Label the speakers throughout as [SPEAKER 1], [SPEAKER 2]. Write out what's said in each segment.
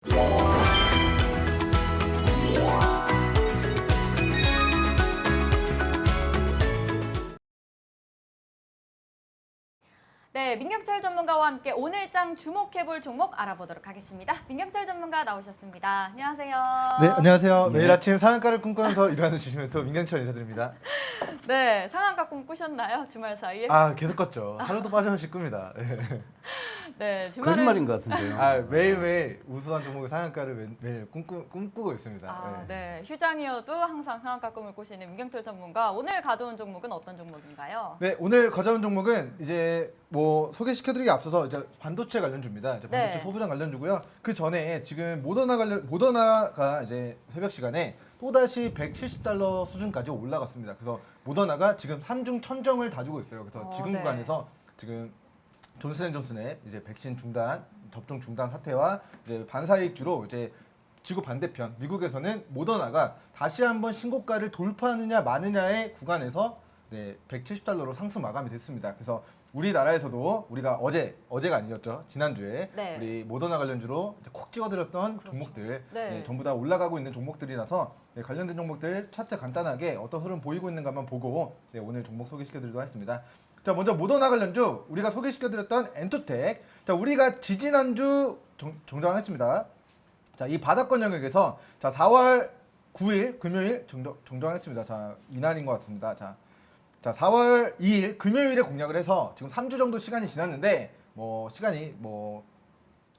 [SPEAKER 1] 네, 민경철 전문가와 함께 오늘장 주목해볼 종목 알아보도록 하겠습니다. 민경철 전문가 나오셨습니다. 안녕하세요.
[SPEAKER 2] 네, 안녕하세요.
[SPEAKER 3] 네.
[SPEAKER 2] 매일 아침 상한가를 꿈꾸면서 일하는 주식멘토 민경철 인사드립니다.
[SPEAKER 1] 네, 상한가 꿈 꾸셨나요? 주말 사이에?
[SPEAKER 2] 아, 계속 꿨죠. 하루도 빠짐없이 꿉니다.
[SPEAKER 1] 네,
[SPEAKER 3] 거짓말인 것 같은데요.
[SPEAKER 2] 매일매일 우수한 종목의 상한가를 매일 꿈꾸고 있습니다.
[SPEAKER 1] 네, 휴장이어도 항상 상한가 꿈을 꾸시는 민경철 전문가. 오늘 가져온 종목은 어떤 종목인가요?
[SPEAKER 2] 네, 오늘 가져온 종목은 이제 뭐 소개시켜드리기 앞서서 이제 반도체 관련주입니다. 이제 반도체
[SPEAKER 1] 네.
[SPEAKER 2] 소부장 관련주고요. 그 전에 지금 모더나가 이제 새벽 시간에 또다시 $170 수준까지 올라갔습니다. 그래서 모더나가 지금 산중 천정을 다지고 있어요. 그래서 지금
[SPEAKER 1] 네.
[SPEAKER 2] 구간에서 지금 존슨앤존슨의 이제 백신 중단, 접종 중단 사태와 이제 반사이익주로 이제 지구 반대편 미국에서는 모더나가 다시 한번 신고가를 돌파하느냐 마느냐의 구간에서 네, $170로 상승 마감이 됐습니다. 그래서 우리나라에서도 우리가 어제가 아니었죠. 지난주에
[SPEAKER 1] 네.
[SPEAKER 2] 우리 모더나 관련주로 이제 콕 찍어드렸던 종목들
[SPEAKER 1] 네.
[SPEAKER 2] 네, 전부 다 올라가고 있는 종목들이라서 네, 관련된 종목들 차트 간단하게 어떤 흐름 보이고 있는가만 보고 네, 오늘 종목 소개시켜드리도록 하겠습니다. 자, 먼저 모더나 관련주 우리가 소개시켜드렸던 엔투텍. 자, 우리가 지지난주 정정했습니다. 자, 이 바닥권 영역에서 자 4월 9일 금요일 정정했습니다. 자, 이날인 것 같습니다. 자, 4월 2일 금요일에 공략을 해서 지금 3주 정도 시간이 지났는데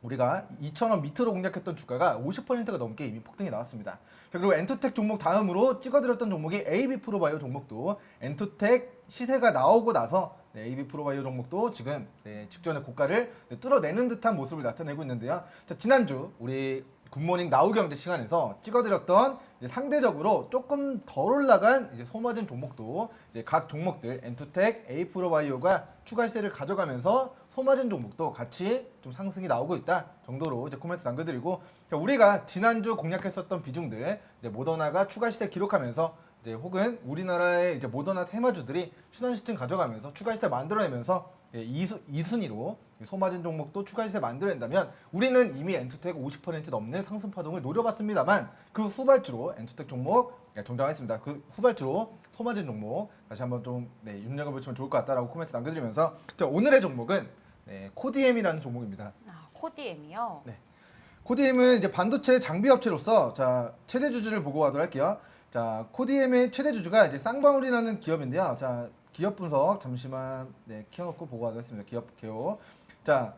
[SPEAKER 2] 우리가 2,000원 밑으로 공략했던 주가가 50%가 넘게 이미 폭등이 나왔습니다. 그리고 엔투텍 종목 다음으로 찍어드렸던 종목이 AB프로바이오 종목도 엔투텍 시세가 나오고 나서 네, AB프로바이오 종목도 지금 네, 직전의 고가를 뚫어내는 듯한 모습을 나타내고 있는데요. 자, 지난주 우리 굿모닝 나우경제 시간에서 찍어드렸던 이제 상대적으로 조금 덜 올라간 이제 소마진 종목도 이제 각 종목들 엔투텍, 에이프로바이오가 추가 시세를 가져가면서 소마진 종목도 같이 좀 상승이 나오고 있다 정도로 이제 코멘트 남겨드리고 우리가 지난주 공략했었던 비중들 이제 모더나가 추가 시세 기록하면서 이제 혹은 우리나라의 이제 모더나 테마주들이 순환 시점 가져가면서 추가 시세 만들어내면서 2순위로 소마진 종목도 추가 시세 만들어낸다면 우리는 이미 엔투텍 50% 넘는 상승 파동을 노려봤습니다만 그 후발주로 엔투텍 종목 정정하겠습니다. 그 후발주로 소마진 종목 다시 한번 좀 눈여겨보시면 좋을 것 같다라고 코멘트 남겨드리면서 자, 오늘의 종목은 코디엠이라는 종목입니다.
[SPEAKER 1] 아, 코디엠이요?
[SPEAKER 2] 네. 코디엠은 이제 반도체 장비 업체로서 자 최대 주주를 보고 가도록 할게요. 자 코디엠의 최대 주주가 이제 쌍방울이라는 기업인데요. 자 기업 분석 잠시만 키워놓고 보고 가도록 하겠습니다. 기업 개요. 자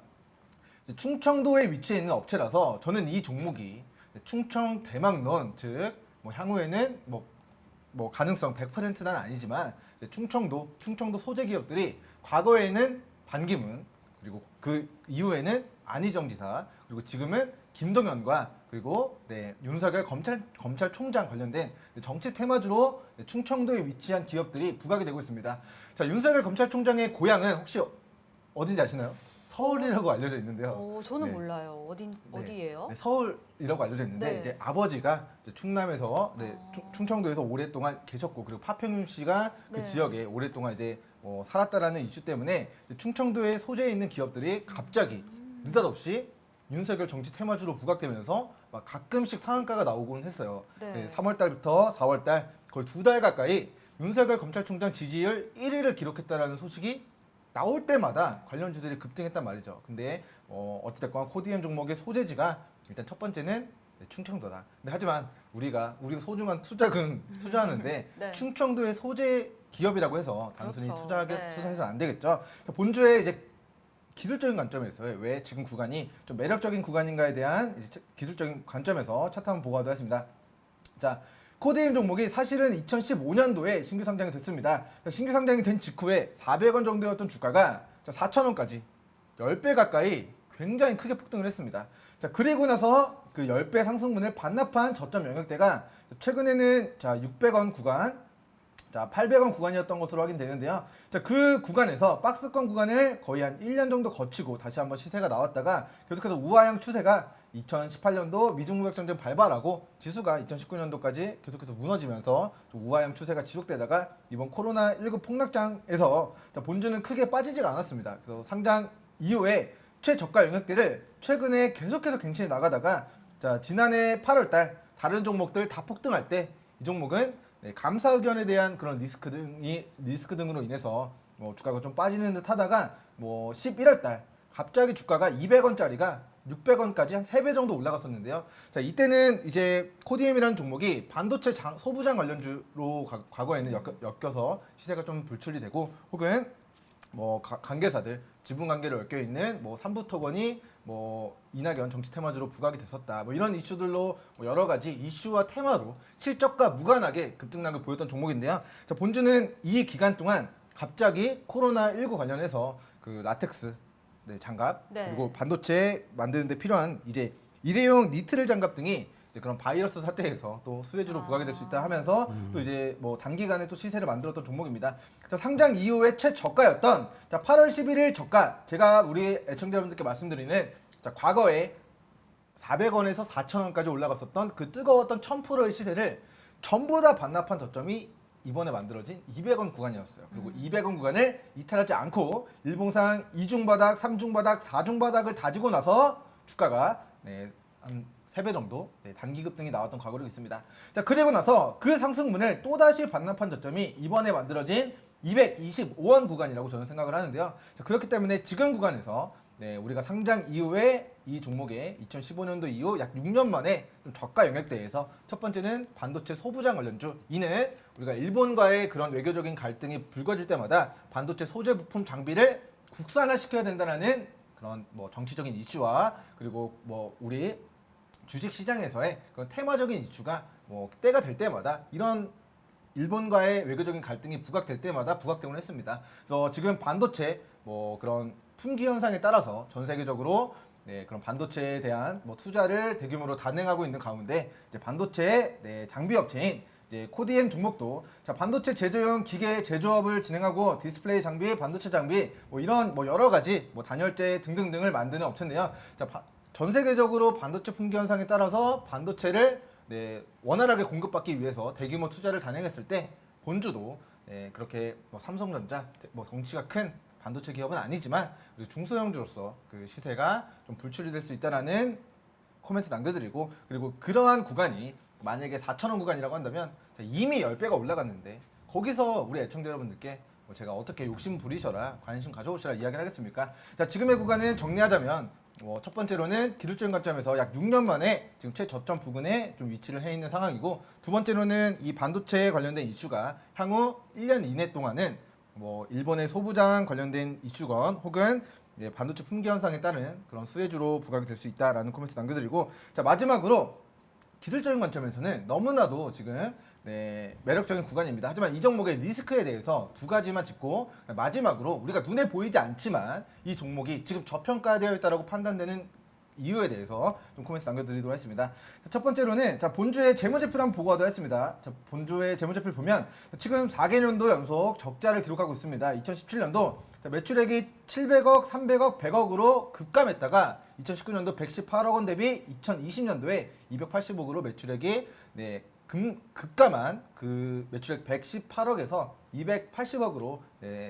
[SPEAKER 2] 충청도에 위치해 있는 업체라서 저는 이 종목이 충청 대망론 즉 향후에는 뭐 가능성 100%는 아니지만 이제 충청도 소재 기업들이 과거에는 반기문 그리고 그 이후에는 안희정 지사 그리고 지금은 김동연과 그리고 윤석열 검찰총장 관련된 정치 테마주로 충청도에 위치한 기업들이 부각이 되고 있습니다. 자, 윤석열 검찰총장의 고향은 혹시 어딘지 아시나요? 서울이라고 알려져 있는데요.
[SPEAKER 1] 저는 몰라요. 어디예요?
[SPEAKER 2] 서울이라고 알려져 있는데 이제 아버지가 이제 충남에서 충청도에서 오랫동안 계셨고 그리고 파평윤 씨가 그 지역에 오랫동안 이제 살았다라는 이슈 때문에 충청도에 소재에 있는 기업들이 갑자기 느닷없이 윤석열 정치 테마주로 부각되면서 막 가끔씩 상한가가 나오곤 했어요. 3월 달부터 4월 달 거의 2달 가까이 윤석열 검찰총장 지지율 1위를 기록했다라는 소식이 나올 때마다 관련주들이 급등했단 말이죠. 근데 어찌됐건 코디엠 종목의 소재지가 일단 첫 번째는 충청도다. 근데 하지만 우리가 소중한 투자금 투자하는데 충청도의 소재 기업이라고 해서 단순히
[SPEAKER 1] 그렇죠.
[SPEAKER 2] 투자해서는 안 되겠죠. 본주의 이제 기술적인 관점에서요. 왜 지금 구간이 좀 매력적인 구간인가에 대한 이제 기술적인 관점에서 차트 한번 보고 가도록 하겠습니다. 자, 코디엠 종목이 사실은 2015년도에 신규 상장이 됐습니다. 신규 상장이 된 직후에 400원 정도였던 주가가 4,000원까지 10배 가까이 굉장히 크게 폭등을 했습니다. 자, 그리고 나서 그 10배 상승분을 반납한 저점 영역대가 최근에는 600원 구간, 800원 구간이었던 것으로 확인되는데요. 자, 그 구간에서 박스권 구간을 거의 한 1년 정도 거치고 다시 한번 시세가 나왔다가 계속해서 우하향 추세가 2018년도 미중무역전쟁 발발하고 지수가 2019년도까지 계속해서 무너지면서 우하향 추세가 지속되다가 이번 코로나19 폭락장에서 본주는 크게 빠지지가 않았습니다. 그래서 상장 이후에 최저가 영역대를 최근에 계속해서 갱신해 나가다가 자, 지난해 8월 달 다른 종목들 다 폭등할 때 이 종목은 감사 의견에 대한 그런 리스크 등으로 인해서 뭐 주가가 좀 빠지는 듯 하다가 뭐 11월 달 갑자기 주가가 200원짜리가 600원까지 한 3배 정도 올라갔었는데요. 자, 이때는 이제 코디엠이라는 종목이 반도체 소부장 관련주로 과거에는 엮여서 시세가 좀 불출이 되고, 혹은 뭐 관계사들 지분 관계로 엮여 있는 뭐 삼부토건이 뭐 이낙연 정치 테마주로 부각이 됐었다, 뭐 이런 이슈들로 뭐 여러 가지 이슈와 테마로 실적과 무관하게 급등락을 보였던 종목인데요. 자, 본주는 이 기간 동안 갑자기 코로나19 관련해서 그 라텍스 장갑,
[SPEAKER 1] 네.
[SPEAKER 2] 그리고 반도체 만드는데 필요한 이제 일회용 니트릴 장갑 등이 이제 그런 바이러스 사태에서 또 수혜주로 부각이 될 수 있다 하면서 또 이제 뭐 단기간에 또 시세를 만들었던 종목입니다. 자, 상장 이후에 최저가였던 자 8월 11일 저가, 제가 우리 애청자 여러분들께 말씀드리는 자 과거에 400원에서 4,000원까지 올라갔었던 그 뜨거웠던 1000%의 시세를 전부 다 반납한 저점이 이번에 만들어진 200원 구간이었어요. 그리고 200원 구간을 이탈하지 않고 일봉상 2중바닥, 3중바닥, 4중바닥을 다지고 나서 주가가 한 3배 정도 단기 급등이 나왔던 과거가 있습니다. 자, 그리고 나서 그 상승분을 또다시 반납한 저점이 이번에 만들어진 225원 구간이라고 저는 생각을 하는데요. 자, 그렇기 때문에 지금 구간에서 우리가 상장 이후에 이 종목의 2015년도 이후 약 6년 만에 좀 저가 영역대에서 첫 번째는 반도체 소부장 관련주, 이는 우리가 일본과의 그런 외교적인 갈등이 불거질 때마다 반도체 소재 부품 장비를 국산화시켜야 된다는 그런 뭐 정치적인 이슈와, 그리고 뭐 우리 주식 시장에서의 그런 테마적인 이슈가 뭐 때가 될 때마다 이런 일본과의 외교적인 갈등이 부각될 때마다 부각되곤 했습니다. 그래서 지금 반도체 뭐 그런 품귀 현상에 따라서 전 세계적으로 그런 반도체에 대한 뭐 투자를 대규모로 단행하고 있는 가운데 이제 반도체 장비 업체인 이제 코디엠 종목도 자 반도체 제조용 기계 제조업을 진행하고 디스플레이 장비, 반도체 장비 뭐 이런 뭐 여러 가지 뭐 단열재 등등등을 만드는 업체인데요. 자 전 세계적으로 반도체 품귀 현상에 따라서 반도체를 원활하게 공급받기 위해서 대규모 투자를 단행했을 때 본주도 그렇게 뭐 삼성전자 뭐 덩치가 큰 반도체 기업은 아니지만 중소형주로서 그 시세가 좀 불출이 될 수 있다라는 코멘트 남겨드리고, 그리고 그러한 구간이 만약에 4,000원 구간이라고 한다면 이미 10배가 올라갔는데 거기서 우리 애청자 여러분들께 뭐 제가 어떻게 욕심 부리셔라 관심 가져오시라 이야기를 하겠습니까? 자, 지금의 구간은 정리하자면 첫 번째로는 기술적인 관점에서 약 6년 만에 지금 최저점 부근에 좀 위치를 해 있는 상황이고, 두 번째로는 이 반도체에 관련된 이슈가 향후 1년 이내 동안은 뭐 일본의 소부장 관련된 이슈건 혹은 반도체 품귀 현상에 따른 그런 수혜주로 부각이 될 수 있다라는 코멘트 남겨드리고, 자 마지막으로 기술적인 관점에서는 너무나도 지금 매력적인 구간입니다. 하지만 이 종목의 리스크에 대해서 두 가지만 짚고 마지막으로 우리가 눈에 보이지 않지만 이 종목이 지금 저평가되어 있다고 판단되는 이유에 대해서 좀 코멘트 남겨드리도록 하겠습니다. 첫 번째로는 자 본주의 재무제표를 한번 보고 가도록 하겠습니다. 자, 본주의 재무제표를 보면 지금 4개년도 연속 적자를 기록하고 있습니다. 2017년도 매출액이 700억, 300억, 100억으로 급감했다가 2019년도 118억 원 대비 2020년도에 280억으로 매출액이 급감한 그 매출액 118억에서 280억으로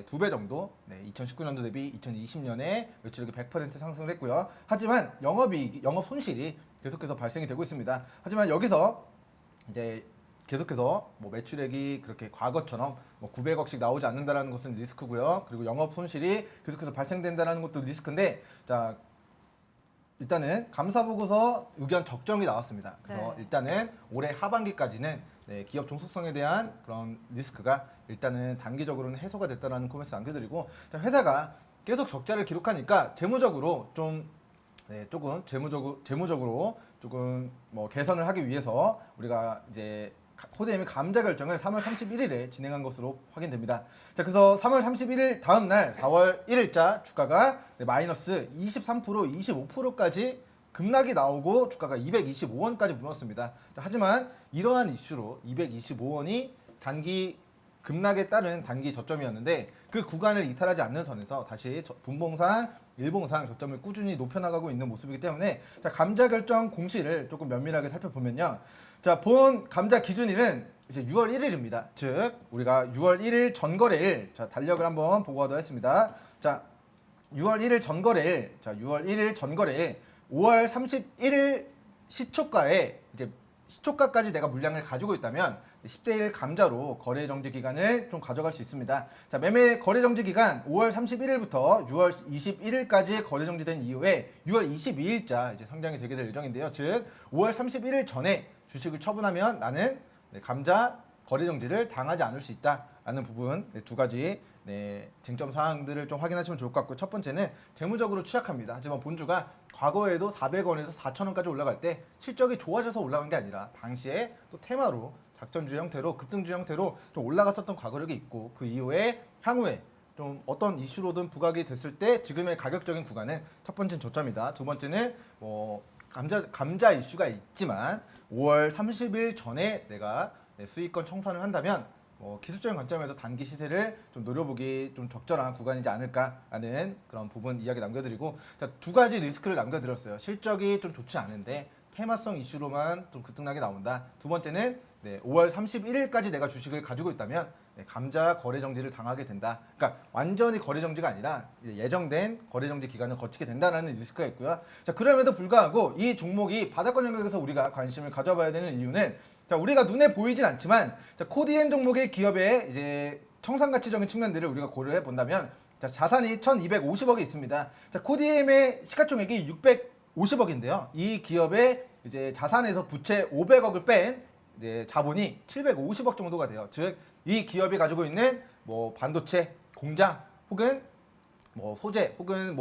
[SPEAKER 2] 2배 정도 2019년도 대비 2020년에 매출액이 100% 상승을 했고요. 하지만 영업이익, 영업 손실이 계속해서 발생이 되고 있습니다. 하지만 여기서 이제 계속해서 뭐 매출액이 그렇게 과거처럼 뭐 900억씩 나오지 않는다라는 것은 리스크고요. 그리고 영업 손실이 계속해서 발생된다라는 것도 리스크인데, 자 일단은 감사보고서 의견 적정이 나왔습니다. 그래서 일단은 올해 하반기까지는 기업 종속성에 대한 그런 리스크가 일단은 단기적으로는 해소가 됐다라는 코멘트 남겨드리고, 회사가 계속 적자를 기록하니까 재무적으로 좀 조금 재무적으로 조금 뭐 개선을 하기 위해서 우리가 이제 코디엠이 감자 결정을 3월 31일에 진행한 것으로 확인됩니다. 자, 그래서 3월 31일 다음 날 4월 1일자 주가가 마이너스 23%, 25%까지 급락이 나오고 주가가 225원까지 무너졌습니다. 자, 하지만 이러한 이슈로 225원이 단기 급락에 따른 단기 저점이었는데 그 구간을 이탈하지 않는 선에서 다시 분봉상, 일봉상 저점을 꾸준히 높여나가고 있는 모습이기 때문에 자, 감자 결정 공시를 조금 면밀하게 살펴보면요. 자, 본 감자 기준일은 이제 6월 1일입니다. 즉 우리가 6월 1일 전거래일, 자 달력을 한번 보고 가도록 하겠습니다. 자, 6월 1일 전거래일, 자 6월 1일 전거래일, 5월 31일 시초가에 이제 시초가까지 내가 물량을 가지고 있다면 10대1 감자로 거래 정지 기간을 좀 가져갈 수 있습니다. 자, 매매 거래 정지 기간 5월 31일부터 6월 21일까지 거래 정지된 이후에 6월 22일자 이제 상장이 되게 될 예정인데요. 즉 5월 31일 전에 주식을 처분하면 나는 감자 거래 정지를 당하지 않을 수 있다라는 부분 두 가지 쟁점 사항들을 좀 확인하시면 좋을 것 같고, 첫 번째는 재무적으로 취약합니다. 하지만 본주가 과거에도 400원에서 4,000원까지 올라갈 때 실적이 좋아져서 올라간 게 아니라 당시에 또 테마로 작전주 형태로 급등주 형태로 좀 올라갔었던 과거력이 있고, 그 이후에 향후에 좀 어떤 이슈로든 부각이 됐을 때 지금의 가격적인 구간은 첫 번째는 저점이다. 두 번째는 감자 이슈가 있지만 5월 30일 전에 내가 수익권 청산을 한다면 기술적인 관점에서 단기 시세를 좀 노려보기 좀 적절한 구간이지 않을까라는 그런 부분 이야기 남겨드리고, 자, 두 가지 리스크를 남겨드렸어요. 실적이 좀 좋지 않은데 테마성 이슈로만 좀 급등나게 나온다. 두 번째는 5월 31일까지 내가 주식을 가지고 있다면 감자 거래 정지를 당하게 된다. 그러니까 완전히 거래 정지가 아니라 예정된 거래 정지 기간을 거치게 된다는 리스크가 있고요. 자, 그럼에도 불구하고 이 종목이 바닥권 영역에서 우리가 관심을 가져봐야 되는 이유는, 자, 우리가 눈에 보이진 않지만 자, 코디엠 종목의 기업의 이제 청산가치적인 측면들을 우리가 고려해 본다면, 자, 자산이 1,250억이 있습니다. 자, 코디엠의 시가총액이 650억인데요. 이 기업의 이제 자산에서 부채 500억을 뺀 이제 자본이 750억 정도가 돼요. 즉, 이 기업이 가지고 있는 반도체, 공장, 혹은 소재, 혹은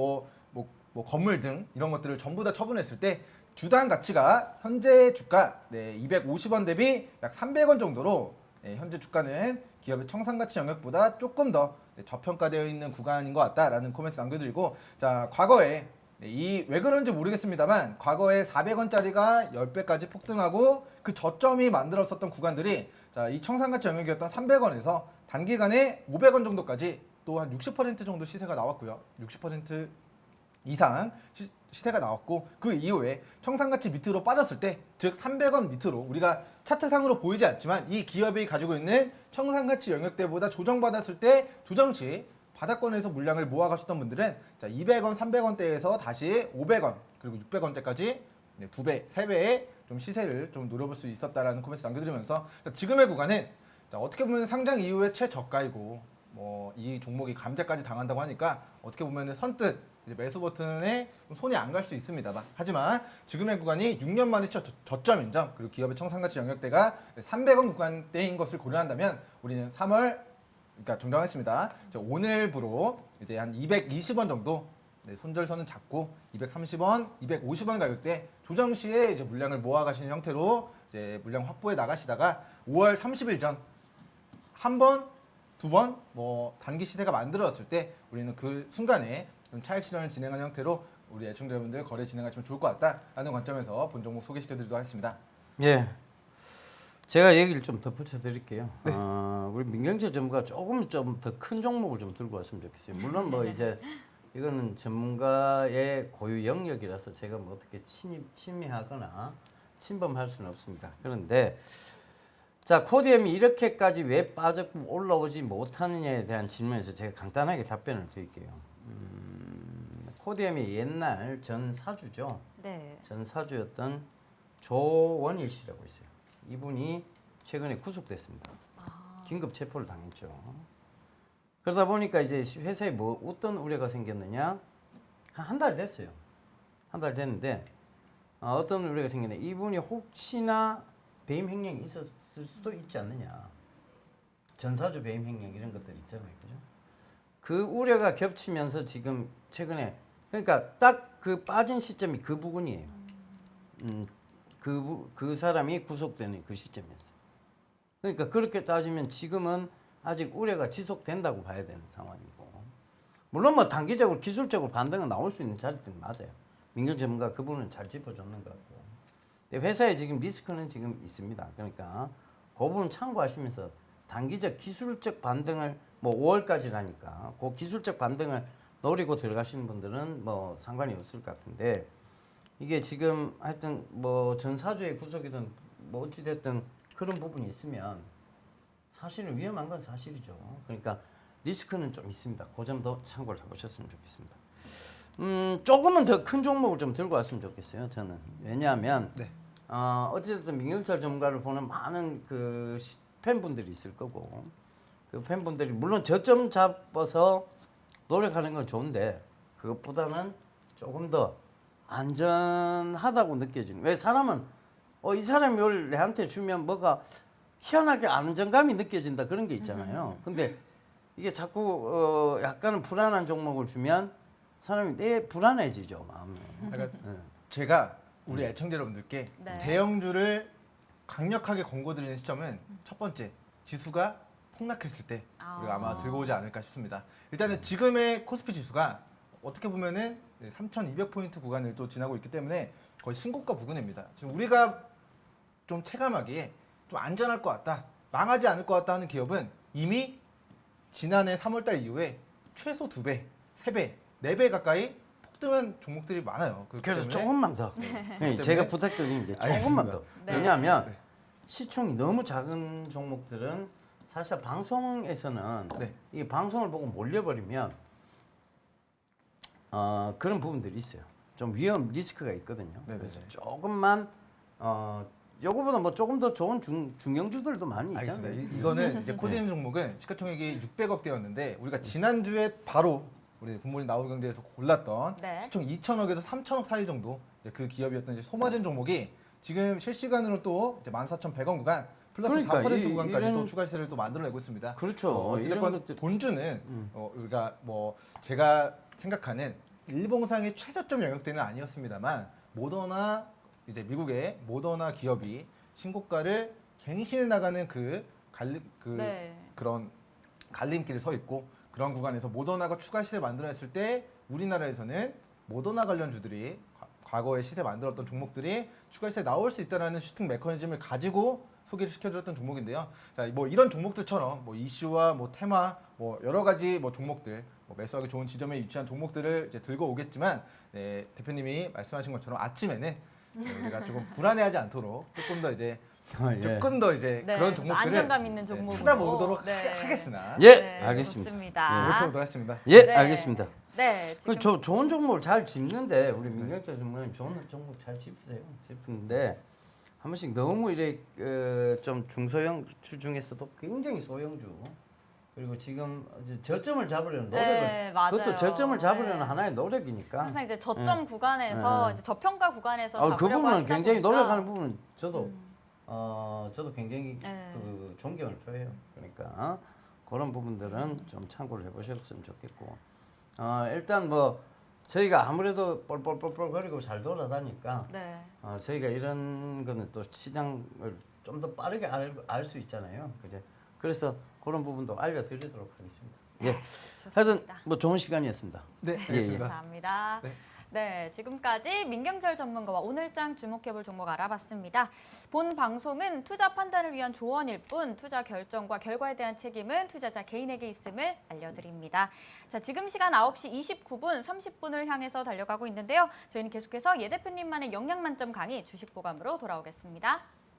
[SPEAKER 2] 건물 등 이런 것들을 전부 다 처분했을 때 주당 가치가 현재 주가 250원 대비 약 300원 정도로 현재 주가는 기업의 청산가치 영역보다 조금 더 저평가되어 있는 구간인 것 같다라는 코멘트 남겨드리고, 자, 과거에 왜 그런지 모르겠습니다만 과거에 400원짜리가 10배까지 폭등하고 그 저점이 만들었었던 구간들이, 자, 이 청산가치 영역이었던 300원에서 단기간에 500원 정도까지 또 한 60% 정도 시세가 나왔고요. 60% 이상 시세가 나왔고, 그 이후에 청산가치 밑으로 빠졌을 때, 즉 300원 밑으로 우리가 차트상으로 보이지 않지만 이 기업이 가지고 있는 청산가치 영역대보다 조정받았을 때 조정 시 바닥권에서 물량을 모아가셨던 분들은, 자, 200원, 300원대에서 다시 500원 그리고 600원대까지 2배, 3배의 좀 시세를 좀 노려볼 수 있었다라는 코멘트 남겨드리면서, 지금의 구간은 어떻게 보면 상장 이후에 최저가이고 이 종목이 감자까지 당한다고 하니까 어떻게 보면 선뜻 이제 매수 버튼에 손이 안 갈 수 있습니다만, 하지만 지금의 구간이 6년 만에 저점인 점, 그리고 기업의 청산가치 영역대가 300원 구간대인 것을 고려한다면 우리는 3월, 그러니까 정정하겠습니다. 오늘부로 이제 한 220원 정도 손절선은 잡고 230원, 250원 가격대 조정 시에 이제 물량을 모아가시는 형태로 이제 물량 확보해 나가시다가 5월 30일 전 한 번, 두 번 단기 시세가 만들어졌을 때 우리는 그 순간에 좀 차익 실현을 진행하는 형태로 우리 애청자분들 거래 진행하시면 좋을 것 같다라는 관점에서 본 종목 소개시켜드리도록 하겠습니다.
[SPEAKER 3] 예, 제가 얘기를 좀 덧붙여 드릴게요. 우리 민경재 전문가 조금 좀 더 큰 종목을 좀 들고 왔으면 좋겠어요. 물론 이제 이거는 전문가의 고유 영역이라서 제가 어떻게 침해하거나 침범할 수는 없습니다. 그런데 자, 코디엠이 이렇게까지 왜 빠졌고 올라오지 못하느냐에 대한 질문에서 제가 간단하게 답변을 드릴게요. 코디엠이 옛날 전 사주죠.
[SPEAKER 1] 네.
[SPEAKER 3] 전 사주였던 조원일 씨라고 있어요. 이분이 최근에 구속됐습니다. 긴급 체포를 당했죠. 그러다 보니까 이제 회사에 어떤 우려가 생겼느냐? 한 달 됐어요. 한 달 됐는데 어떤 우려가 생겼냐? 이분이 혹시나 배임 횡령이 있었을 수도 있지 않느냐? 전사주 배임 횡령 이런 것들 있잖아요, 그죠? 그 우려가 겹치면서 지금 최근에, 그러니까 딱 그 빠진 시점이 그 부분이에요. 그 사람이 구속되는 그 시점이었어요. 그러니까 그렇게 따지면 지금은 아직 우려가 지속된다고 봐야 되는 상황이고, 물론 단기적으로 기술적으로 반등은 나올 수 있는 자리들은 맞아요. 민경 전문가 그 부분은 잘 짚어줬는 것 같고, 근데 회사에 지금 리스크는 지금 있습니다. 그러니까 그 부분 참고하시면서 단기적 기술적 반등을 5월까지라니까 그 기술적 반등을 노리고 들어가시는 분들은 상관이 없을 것 같은데, 이게 지금 하여튼 전사주의 구속이든 어찌됐든 그런 부분이 있으면 사실은 위험한 건 사실이죠. 그러니까 리스크는 좀 있습니다. 그 점도 참고를 해보셨으면 좋겠습니다. 조금은 더 큰 종목을 좀 들고 왔으면 좋겠어요. 저는. 왜냐하면 어쨌든 민경철 전문가를 보는 많은 그 팬분들이 있을 거고 그 팬분들이 물론 저점 잡아서 노력하는 건 좋은데 그것보다는 조금 더 안전하다고 느껴지는. 왜 사람은 이 사람이 이걸 내한테 주면 뭐가 희한하게 안정감이 느껴진다 그런 게 있잖아요. 근데 이게 자꾸 약간은 불안한 종목을 주면 사람이 불안해지죠 마음이.
[SPEAKER 2] 그러니까
[SPEAKER 3] 네.
[SPEAKER 2] 제가 우리 애청자 여러분들께
[SPEAKER 1] 네.
[SPEAKER 2] 대형주를 강력하게 권고드리는 시점은 첫 번째 지수가 폭락했을 때 우리가 아마 들고 오지 않을까 싶습니다. 일단은 지금의 코스피 지수가 어떻게 보면은 3,200포인트 구간을 또 지나고 있기 때문에 거의 신고가 부근입니다. 지금 우리가 좀 체감하기에 좀 안전할 것 같다, 망하지 않을 것 같다 하는 기업은 이미 지난해 3월달 이후에 최소 2배, 3배, 4배 가까이 폭등한 종목들이 많아요. 그렇기
[SPEAKER 3] 그래서
[SPEAKER 2] 때문에
[SPEAKER 3] 조금만 더. 네, 제가 부탁드리는 게 조금만
[SPEAKER 2] 알겠습니다.
[SPEAKER 3] 더.
[SPEAKER 1] 네.
[SPEAKER 3] 왜냐하면
[SPEAKER 2] 네.
[SPEAKER 3] 시총이 너무 작은 종목들은 사실 방송에서는
[SPEAKER 2] 네.
[SPEAKER 3] 이 방송을 보고 몰려버리면 그런 부분들이 있어요. 좀 위험 리스크가 있거든요.
[SPEAKER 2] 네네네.
[SPEAKER 3] 그래서 조금만 요거보다 뭐 조금 더 좋은 중형주들도 많이 있잖아요.
[SPEAKER 2] 알겠습니다. 이거는 이제 코디엠 종목은 시가총액이 600억대였는데 우리가 지난주에 바로 우리 굿모닝 나우경제에서 골랐던
[SPEAKER 1] 네.
[SPEAKER 2] 시총 2천억에서 3천억 사이 정도 이제 그 기업이었던 이제 소마진 종목이 지금 실시간으로 또 이제 14,100원 구간 플러스
[SPEAKER 3] 그러니까
[SPEAKER 2] 4% 구간까지
[SPEAKER 3] 이런-
[SPEAKER 2] 또 추가 시세를 또 만들어내고 있습니다.
[SPEAKER 3] 그렇죠. 이런
[SPEAKER 2] 어쨌건
[SPEAKER 3] 것들
[SPEAKER 2] 본주는 우리가 뭐 제가 생각하는 일봉상의 최저점 영역대는 아니었습니다만 모더나 이제 미국의 모더나 기업이 신고가를 갱신해 나가는
[SPEAKER 1] 네.
[SPEAKER 2] 그런 갈림길에 서 있고 그런 구간에서 모더나가 추가 시세 만들어냈을 때 우리나라에서는 모더나 관련 주들이 과거에 시세 만들었던 종목들이 추가 시세 나올 수 있다는 슈팅 메커니즘을 가지고 소개를 시켜드렸던 종목인데요. 자, 뭐 이런 종목들처럼 뭐 이슈와 뭐 테마, 뭐 여러 가지 뭐 종목들, 뭐 매수하기 좋은 지점에 위치한 종목들을 이제 들고 오겠지만 네, 대표님이 말씀하신 것처럼 아침에는 우리가 조금 불안해하지 않도록 조금 더 이제 조금 더 이제
[SPEAKER 1] 네,
[SPEAKER 2] 그런 종목들을
[SPEAKER 1] 안정감 있는 종목으로.
[SPEAKER 2] 찾아보도록
[SPEAKER 1] 네.
[SPEAKER 2] 하겠으나
[SPEAKER 3] 예,
[SPEAKER 1] 네,
[SPEAKER 3] 알겠습니다.
[SPEAKER 1] 좋습니다.
[SPEAKER 2] 이렇게 보도록 하겠습니다.
[SPEAKER 3] 예,
[SPEAKER 1] 네.
[SPEAKER 3] 알겠습니다.
[SPEAKER 1] 네, 지금
[SPEAKER 3] 좋은 종목을 잘 짚는데 우리 민경철 전문가님 좋은 종목 잘 짚으세요. 짚는데 한 번씩 너무 이래 좀 중소형주 중에서도 굉장히 소형주 그리고 지금 이제 저점을 잡으려는 노력을
[SPEAKER 1] 네, 맞아요.
[SPEAKER 3] 그것도 저점을 잡으려는
[SPEAKER 1] 네.
[SPEAKER 3] 하나의 노력이니까.
[SPEAKER 1] 항상 이제 저점 구간에서
[SPEAKER 3] 네.
[SPEAKER 1] 이제 저평가 구간에서
[SPEAKER 3] 그
[SPEAKER 1] 잡으려고
[SPEAKER 3] 부분은
[SPEAKER 1] 하시다
[SPEAKER 3] 굉장히
[SPEAKER 1] 보니까
[SPEAKER 3] 노력하는 부분은 저도 저도 굉장히
[SPEAKER 1] 네.
[SPEAKER 3] 그 존경을 표해요. 그러니까 그런 부분들은 좀 참고를 해보셨으면 좋겠고 일단 뭐 저희가 아무래도 뻘뻘뻘뻘 거리고 잘 돌아다니까
[SPEAKER 1] 네.
[SPEAKER 3] 저희가 이런 거는 또 시장을 좀 더 빠르게 알 수 있잖아요. 그죠? 그래서 그런 부분도 알려드리도록 하겠습니다. 예. 하여튼
[SPEAKER 1] 좋습니다.
[SPEAKER 3] 뭐 좋은 시간이었습니다.
[SPEAKER 2] 네,
[SPEAKER 3] 예, 예.
[SPEAKER 2] 알겠습니다.
[SPEAKER 1] 감사합니다.
[SPEAKER 2] 네.
[SPEAKER 1] 네, 지금까지 민경철 전문가와 오늘장 주목해볼 종목 알아봤습니다. 본 방송은 투자 판단을 위한 조언일 뿐 투자 결정과 결과에 대한 책임은 투자자 개인에게 있음을 알려드립니다. 자, 지금 시간 9시 29분, 30분을 향해서 달려가고 있는데요. 저희는 계속해서 예 대표님만의 영양만점 강의 주식보감으로 돌아오겠습니다.